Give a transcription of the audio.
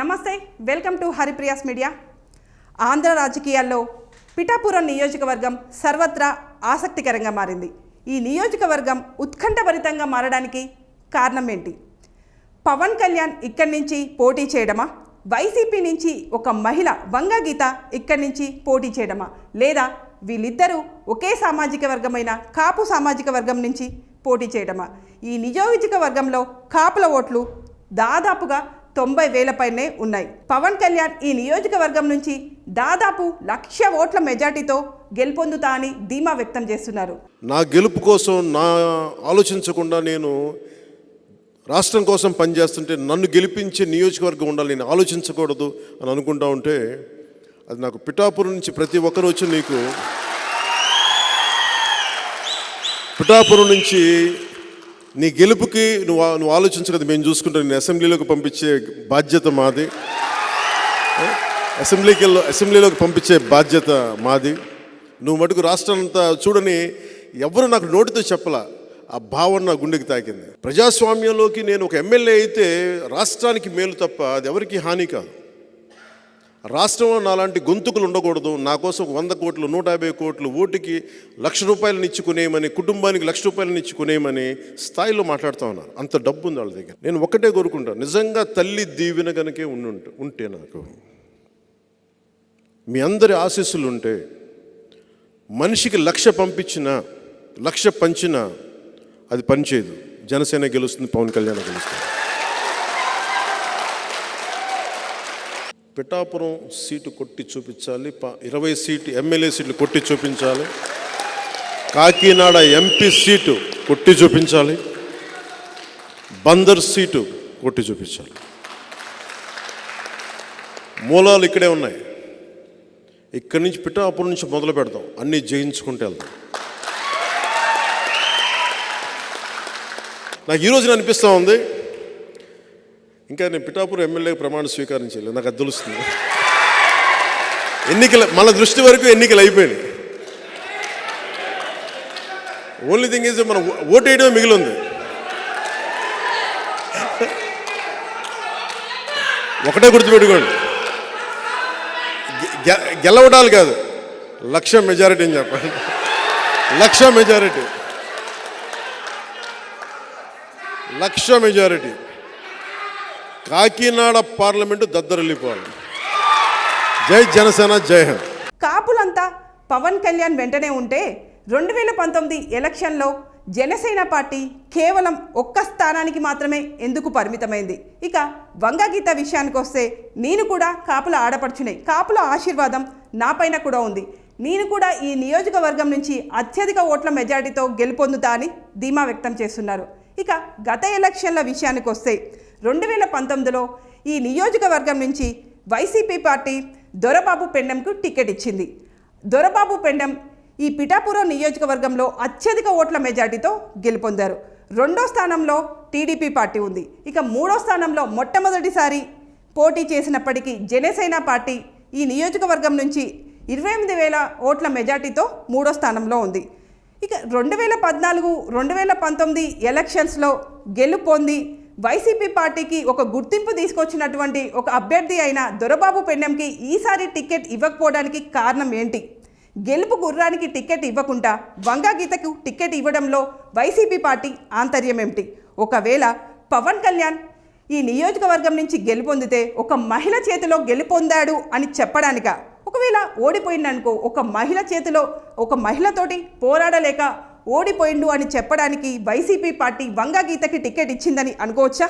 నమస్తే, welcome to Haripriya's media. Andhra రాజకీయాల్లో పిఠాపురం నియోజకవర్గం సర్వత్రా ఆసక్తికరంగా మారింది. ఈ నియోజకవర్గం ఉత్కంఠభరితంగా మారడానికి కారణం ఏంటి? పవన్ కళ్యాణ్ ఇక్కడి నుంచి పోటీ చేయడమా? వైసీపీ నుంచి ఒక మహిళ వంగ గీత ఇక్కడి నుంచి పోటీ చేయడమా? లేదా వీళ్ళిద్దరూ ఒకే సామాజిక వర్గమైన కాపు సామాజిక వర్గం నుంచి పోటీ చేయడమా? ఈ నియోజకవర్గంలో కాపుల ఓట్లు దాదాపుగా 90,000 పైనే ఉన్నాయి. పవన్ కళ్యాణ్ ఈ నియోజకవర్గం నుంచి దాదాపు 1,00,000 ఓట్ల మెజార్టీతో గెలుపొందుతా అని ధీమా వ్యక్తం చేస్తున్నారు. నా గెలుపు కోసం ఆలోచించకుండా నేను రాష్ట్రం కోసం పనిచేస్తుంటే నన్ను గెలిపించే నియోజకవర్గం ఉండాలి, నేను ఆలోచించకూడదు అని అనుకుంటా ఉంటే అది నాకు పిఠాపురం నుంచి ప్రతి ఒక్కరు వచ్చి నీకు పిఠాపురం నుంచి నీ గెలుపుకి నువ్వు ఆలోచించగలదు, మేము చూసుకుంటాం. నేను అసెంబ్లీలోకి పంపించే బాధ్యత మాది, అసెంబ్లీలోకి పంపించే బాధ్యత మాది. నువ్వు మటుకు రాష్ట్రం అంతా చూడని ఎవరు నాకు నోటితో చెప్పలా, ఆ భావన నా గుండెకి తాకింది. ప్రజాస్వామ్యంలోకి నేను ఒక ఎమ్మెల్యే అయితే రాష్ట్రానికి మేలు తప్ప అది ఎవరికి హాని కాదు. రాష్ట్రంలో నాలాంటి గొంతుకులు ఉండకూడదు. నా కోసం 100 కోట్లు 150 కోట్లు ఓటుకి 1,00,000 రూపాయలను ఇచ్చుకునేయమని, కుటుంబానికి 1,00,000 రూపాయలను ఇచ్చుకునేయమని స్థాయిలో మాట్లాడుతూ ఉన్నారు. అంత డబ్బు ఉంది వాళ్ళ దగ్గర. నేను ఒక్కటే కోరుకుంటాను, నిజంగా తల్లి దీవెన కనుకే ఉంటే నాకు మీ అందరి ఆశీస్సులు ఉంటే మనిషికి 1,00,000 పంపించినా 1,00,000 పంచినా అది పనిచేయదు. జనసేన గెలుస్తుంది, పవన్ కళ్యాణ్ గెలుస్తుంది. పిఠాపురం సీటు కొట్టి చూపించాలి, 20 ఎమ్మెల్యే సీట్లు కొట్టి చూపించాలి, కాకినాడ ఎంపీ సీటు కొట్టి చూపించాలి, బందర్ సీటు కొట్టి చూపించాలి. మూలాలు ఇక్కడే ఉన్నాయి. ఇక్కడి నుంచి పిఠాపురం నుంచి మొదలు పెడతాం, అన్నీ జయించుకుంటూ వెళ్తాం. నాకు ఈరోజు అనిపిస్తూ ఉంది, ఇంకా నేను పిఠాపురం ఎమ్మెల్యే ప్రమాణ స్వీకారం చేయలేదు. నాకు అది తెలుస్తుంది. మన దృష్టి వరకు ఎన్నికలు అయిపోయినాయి. ఓన్లీ థింగ్ ఈజ్ మనం ఓటు వేయడమే మిగిలింది. ఒకటే గుర్తుపెట్టుకోండి, గెలవడాలు కాదు, 1,00,000 మెజారిటీ అని చెప్పండి. 1,00,000 మెజారిటీ, 1,00,000 మెజారిటీ. కాకినాడ పార్లమెంటు దద్దరిల్లిపోవాలి. జై జనసేన, జై హింద్. కాపులంతా పవన్ కళ్యాణ్ వెంటనే ఉంటే 2019 ఎలక్షన్లో జనసేన పార్టీ కేవలం 1 స్థానానికి మాత్రమే ఎందుకు పరిమితమైంది? ఇక వంగగీత విషయానికి వస్తే, నేను కూడా కాపుల ఆడపడుచునే, కాపుల ఆశీర్వాదం నాపైన కూడా ఉంది, నేను కూడా ఈ నియోజకవర్గం నుంచి అత్యధిక ఓట్ల మెజారిటీతో గెలుపొందుతా అని ధీమా వ్యక్తం చేస్తున్నారు. ఇక గత ఎలక్షన్ల విషయానికి వస్తే 2019లో ఈ నియోజకవర్గం నుంచి వైసీపీ పార్టీ దొరబాబు పెండెంకు టికెట్ ఇచ్చింది. దొరబాబు పెండెం ఈ పిఠాపురం నియోజకవర్గంలో అత్యధిక ఓట్ల మెజార్టీతో గెలుపొందారు. 2వ స్థానంలో టీడీపీ పార్టీ ఉంది. ఇక 3వ స్థానంలో మొట్టమొదటిసారి పోటీ చేసినప్పటికీ జనసేన పార్టీ ఈ నియోజకవర్గం నుంచి 28,000 ఓట్ల మెజార్టీతో 3వ స్థానంలో ఉంది. ఇక 2014, 2019 ఎలక్షన్స్లో గెలుపొంది వైసీపీ పార్టీకి ఒక గుర్తింపు తీసుకొచ్చినటువంటి ఒక అభ్యర్థి అయిన దొరబాబు పెండెంకి ఈసారి టికెట్ ఇవ్వకపోవడానికి కారణం ఏంటి? గెలుపు గుర్రానికి టికెట్ ఇవ్వకుండా వంగగీతకు టికెట్ ఇవ్వడంలో వైసీపీ పార్టీ ఆంతర్యం ఏమిటి? ఒకవేళ పవన్ కళ్యాణ్ ఈ నియోజకవర్గం నుంచి గెలుపొందితే ఒక మహిళ చేతిలో గెలుపొందాడు అని చెప్పడానిక? ఒకవేళ ఓడిపోయిందనుకో, ఒక మహిళ చేతిలో ఒక మహిళతోటి పోరాడలేక ఓడిపోయిండు అని చెప్పడానికి వైసీపీ పార్టీ వంగగీతకి టికెట్ ఇచ్చిందని అనుకోవచ్చా?